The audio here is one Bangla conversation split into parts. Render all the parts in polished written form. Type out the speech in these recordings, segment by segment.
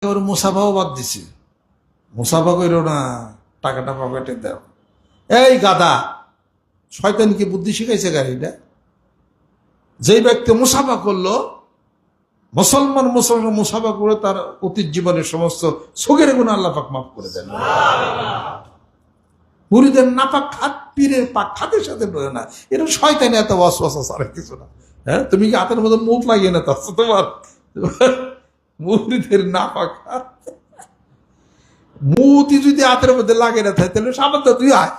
ওর মুসাফাও বাদ দিছে, মুসাফা কইরো না, টাকাটা পকেটে দাও। এই গাদা, শয়তান কি বুদ্ধি শিখাইছে গাড়িটা? যেই ব্যক্তি মুসাফা করলো, মুসলমান মুসাফা করে তার অতীত জীবনের সমস্ত সুখের গুণ আল্লাহ পাক মাফ করে দেন। মুরিদের নাপাক হাত পীরের পাক হাতের সাথে ধরে না, এটা শয়তানি এত ওয়াসওয়াসা ছাড়া কিছু না। হ্যাঁ, তুমি কি হাতের মধ্যে মুখ লাগিয়ে না তার তোমার মুরিদের নাপাক হাত মুতি যদি হাতের মধ্যে লাগে না থাকে তাহলে সামান্য দুই আয়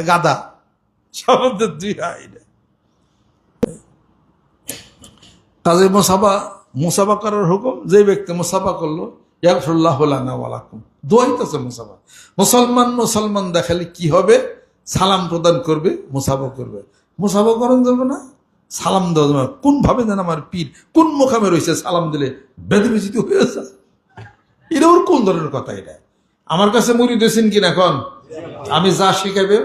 গাদা, সামান্য দুই আয়। কাজে মুসাফা করার হুকুম, যে ব্যক্তি মুসাফা করলো ইয়াগফিরুল্লাহু লানা ওয়া লাকুম, দোয়াইতেছে মুসাফা। মুসলমান দেখালে কি হবে? সালাম প্রদান করবে, মুসাফা করবে। মুসাফা করেন যাবে না, সালাম দেওয়া যাবে। কোন ভাবে যেন আমার পীর কোন মুখামে রয়েছে, সালাম দিলে বেদবিচিত হয়েছে। এটা ওর কোন ধরনের কথা? এটা আমার কাছে মুড়ি দিয়েছেন কিনা এখন? আমি যা শিখাবে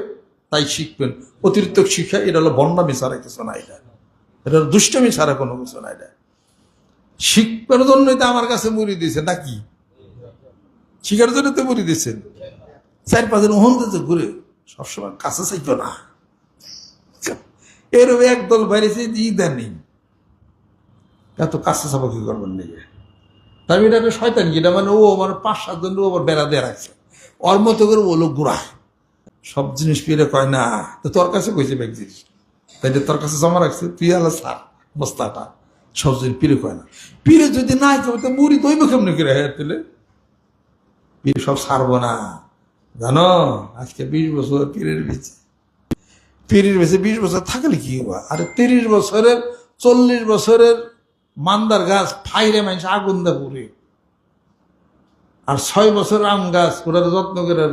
তাই শিখবেন। অতিরিক্ত শিক্ষা এটা হলো বন্ডামি ছাড়া কিছু না, এটা দুষ্টমি ছাড়া কোনো কিছু না। এটা শিখবার জন্যই তো আমার কাছে মুড়ি দিয়েছেন নাকি? শিখার জন্য তো মুড়ি দিয়েছেন। 4-5 দিন ওহন ঘুরে সবসময় কাছে চাইতো না, এরকম একদল বাইরেছে ঈদা নেই, এত কাছে চাপা কি করবেন নিজে? তাই এটা একটা শয়তান কি, মানে ও আমার 5-7 জন আবার বেড়া দিয়ে রাখছে, ওর মতো করে ও লোক ঘুরায়। সব জিনিস পেরে কয় না, তো তোর কাছে কইছে ব্যাগ জিনিস, তাই তোর কাছে জমা রাখছে, তুই আলো সার বস্তাটা। সব জিনিস পীরে কয় না। পীরে যদি নাই তো মুড়ি দইব কেমনি করে? হ্যাঁ, তুলে পীর সব সারবো না, জানো? আজকে 20 বছর পীরের বেঁচে 20 বছর থাকলে কি হবা? আরে 30 বছরের 40 বছরের মান্দার গাছ ফাইরে মানুষ আগুন দা পুরে, আর 6 বছর আম গাছ ওরা যত্ন করে